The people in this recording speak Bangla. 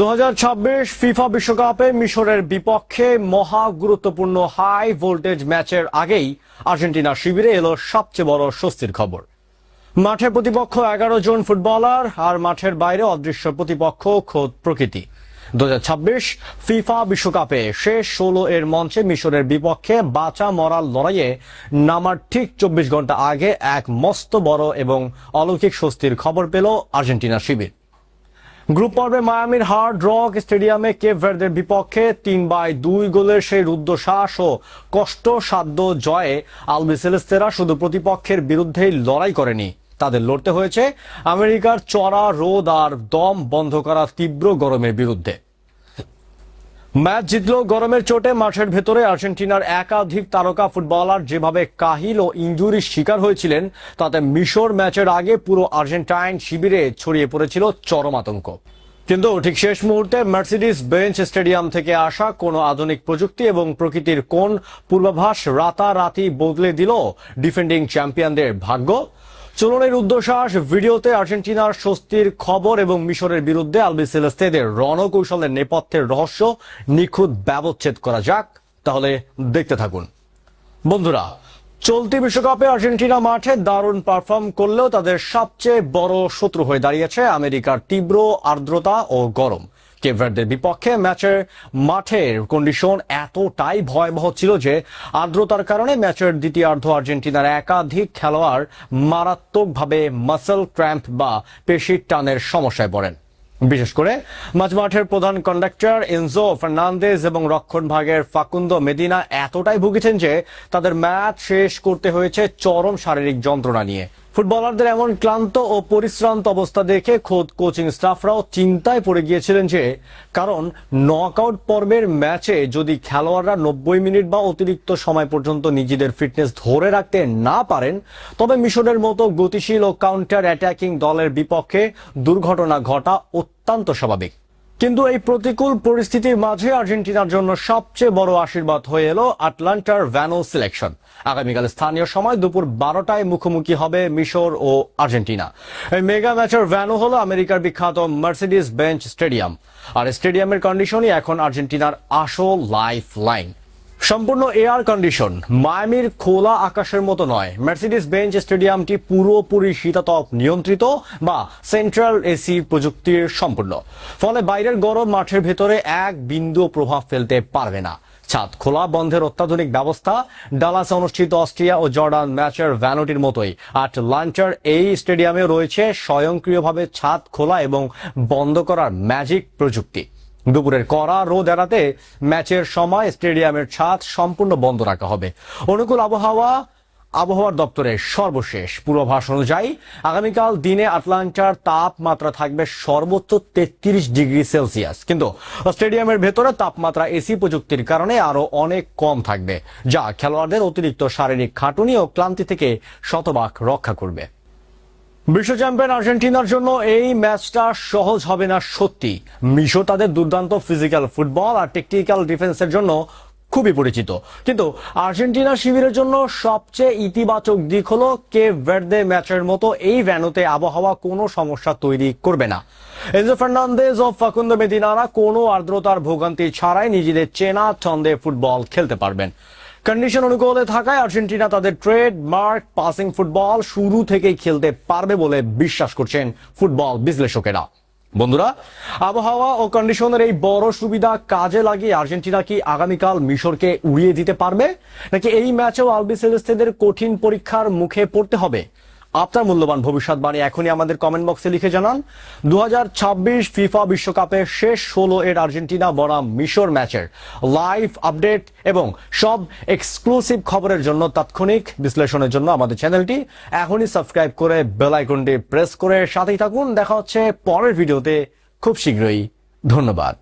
2026 ফিফা বিশ্বকাপে মিশরের বিপক্ষে মহা গুরুত্বপূর্ণ হাই ভোল্টেজ ম্যাচের আগেই আর্জেন্টিনার শিবিরে এলো সবচেয়ে বড় স্বস্তির খবর। মাঠের প্রতিপক্ষ 11 জন ফুটবলার, আর মাঠের বাইরে অদৃশ্য প্রতিপক্ষ খোদ প্রকৃতি। 2026 ফিফা বিশ্বকাপে শেষ 16 এর মঞ্চে মিশরের বিপক্ষে বাঁচা মরার লড়াইয়ে নামার ঠিক 24 ঘন্টা আগে এক মস্ত বড় এবং অলৌকিক স্বস্তির খবর পেল আর্জেন্টিনার শিবির। গ্রুপ পর্বে মায়ামির হার্ড রক স্টেডিয়ামে কেপ ভার্দের বিপক্ষে 3-2 গোলের সেই রুদ্ধশ্বাস ও কষ্টসাধ্য জয়ে আলবিসেলেস্তেরা শুধু প্রতিপক্ষের বিরুদ্ধেই লড়াই করেনি, তাদের লড়তে হয়েছে আমেরিকার চড়া রোদ আর দম বন্ধ করা তীব্র গরমের বিরুদ্ধে। ম্যাচ জিতল গরমের চোটে। মাঠের ভেতরে আর্জেন্টিনার একাধিক তারকা ফুটবলার যেভাবে কাহিল ও ইনজুরির শিকার হয়েছিলেন, তাতে মিশর ম্যাচের আগে পুরো আর্জেন্টাইন শিবিরে ছড়িয়ে পড়েছিল চরম আতঙ্ক। কিন্তু ঠিক শেষ মুহূর্তে মার্সিডিজ বেঞ্চ স্টেডিয়াম থেকে আসা কোনো আধুনিক প্রযুক্তি এবং প্রকৃতির কোন পূর্বাভাস রাতারাতি বদলে দিল ডিফেন্ডিং চ্যাম্পিয়নদের ভাগ্য। চলুন এই রুদ্ধশ্বাস ভিডিওতে আর্জেন্টিনার স্বস্তির খবর এবং মিশরের বিরুদ্ধে আলবিসেলেস্তেদের রণকৌশলের নেপথ্যের রহস্য নিখুঁত ব্যবচ্ছেদ করা যাক। তাহলে দেখতে থাকুন। বন্ধুরা, চলতি বিশ্বকাপে আর্জেন্টিনা মাঠে দারুণ পারফর্ম করলেও তাদের সবচেয়ে বড় শত্রু হয়ে দাঁড়িয়েছে আমেরিকার তীব্র আর্দ্রতা ও গরম। কেপ ভার্দের বিপক্ষে ম্যাচের মাঠের কন্ডিশন এতটাই ভয়াবহ ছিল যে আর্দ্রতার কারণে ম্যাচের দ্বিতীয়ার্ধ আর্জেন্টিনার একাধিক খেলোয়াড় মারাত্মকভাবে মাসল ক্র্যাম্প বা পেশির টানের সমস্যায় পড়েন। বিশেষ করে মাঝমাঠের প্রধান কন্ডাক্টর এনজো ফার্নান্দেজ এবং রক্ষণভাগের ফাকুন্দো মেদিনা এতটাই ভুগেছেন যে তাদের ম্যাচ শেষ করতে হয়েছে চরম শারীরিক যন্ত্রণা নিয়ে। ফুটবলারদের এমন ক্লান্ত ও পরিশ্রান্ত অবস্থা দেখে খোদ কোচিং স্টাফরাও চিন্তায় পড়ে গিয়েছিলেন যে, কারণ নকআউট পর্বের ম্যাচে যদি খেলোয়াড়রা 90 মিনিট বা অতিরিক্ত সময় পর্যন্ত নিজেদের ফিটনেস ধরে রাখতে না পারেন, তবে মিশরের মতো গতিশীল ও কাউন্টার অ্যাটাকিং দলের বিপক্ষে দুর্ঘটনা ঘটা অত্যন্ত স্বাভাবিক। কিন্তু এই প্রতিকূল পরিস্থিতির মাঝে আর্জেন্টিনার জন্য সবচেয়ে বড় আশীর্বাদ হয়ে এলো আটলান্টার ভ্যানো সিলেকশন। আগামীকাল স্থানীয় সময় দুপুর 12টায় মুখোমুখি হবে মিশর ও আর্জেন্টিনা। এই মেগা ম্যাচের ভ্যানু হলো আমেরিকার বিখ্যাত মার্সিডিজ বেঞ্চ স্টেডিয়াম, আর স্টেডিয়ামের কন্ডিশনই এখন আর্জেন্টিনার আসল লাইফ লাইন। সম্পূর্ণ এয়ার কন্ডিশন, মায়ামির খোলা আকাশের মতো নয়। মার্সিডিজ বেঞ্চ স্টেডিয়ামটি পুরোপুরি শীতাতপ নিয়ন্ত্রিত বা সেন্ট্রাল এসি প্রযুক্তির সম্পূর্ণ, ফলে বাইরের গরম মাঠের ভেতরে এক বিন্দু প্রভাব ফেলতে পারবে না। ছাদ খোলা বন্ধের অত্যাধুনিক ব্যবস্থা। ডালাসে অনুষ্ঠিত অস্ট্রিয়া ও জর্ডান ম্যাচের ভ্যানুটির মতোই আটলান্টার এই স্টেডিয়ামে রয়েছে স্বয়ংক্রিয়ভাবে ছাদ খোলা এবং বন্ধ করার ম্যাজিক প্রযুক্তি। দুপুরের কড়া রোদ এড়াতে ম্যাচের সময় স্টেডিয়ামের ছাদ সম্পূর্ণ বন্ধ রাখা হবে। অনুকূল আবহাওয়ার দপ্তরের সর্বশেষ পূর্বাভাস অনুযায়ী আগামীকাল দিনে আটলান্টার তাপমাত্রা থাকবে সর্বোচ্চ 33 ডিগ্রি সেলসিয়াস, কিন্তু স্টেডিয়ামের ভেতরে তাপমাত্রা এসি প্রযুক্তির কারণে আরো অনেক কম থাকবে, যা খেলোয়াড়দের অতিরিক্ত শারীরিক খাটুনি ও ক্লান্তি থেকে শতভাগ রক্ষা করবে। বিশ্ব চ্যাম্পিয়ন আর্জেন্টিনার জন্য এই ম্যাচটা সহজ হবে না সত্যি। মিশর তাদের দুর্দান্ত ফিজিক্যাল ফুটবল আর টেকনিক্যাল ডিফেন্সের জন্য খুবই পরিচিত, কিন্তু আর্জেন্টিনা শিবিরের জন্য সবচেয়ে ইতিবাচক দিক হলো কেপ ভার্দে ম্যাচের মতো এই ভ্যানুতে আবহাওয়া কোনো সমস্যা তৈরি করবে না। এনজো ফার্নান্দেজ ও ফাকুন্দো মেদিনারা কোনো আর্দ্রতার ভোগান্তি ছাড়াই নিজেদের চেনা ছন্দে ফুটবল খেলতে পারবেন। কন্ডিশন অনুকূলে থাকায় আর্জেন্টিনা তাদের ট্রেডমার্ক পাসিং ফুটবল শুরু থেকেই খেলতে পারবে বলে বিশ্বাস করছেন ফুটবল বিশ্লেষকেরা। বন্ধুরা, আবহাওয়া ও কন্ডিশনের এই বড় সুবিধা কাজে লাগিয়ে আর্জেন্টিনা কি আগামীকাল মিশরকে উড়িয়ে দিতে পারবে, নাকি এই ম্যাচেও আলবিসেলেস্তেদের কঠিন পরীক্ষার মুখে পড়তে হবে? আপনার মূল্যবান ভবিষ্যৎবাণী এখনই আমাদের কমেন্ট বক্সে লিখে জানান। 2026 ফিফা বিশ্বকাপের শেষ 16 এর আর্জেন্টিনা বনাম মিশর ম্যাচের লাইভ আপডেট এবং সব এক্সক্লুসিভ খবরের জন্য, তাৎক্ষণিক বিশ্লেষণের জন্য আমাদের চ্যানেলটি এখনই সাবস্ক্রাইব করে বেল আইকনটি প্রেস করে সাথেই থাকুন। দেখা হচ্ছে পরের ভিডিওতে খুব শীঘ্রই। ধন্যবাদ।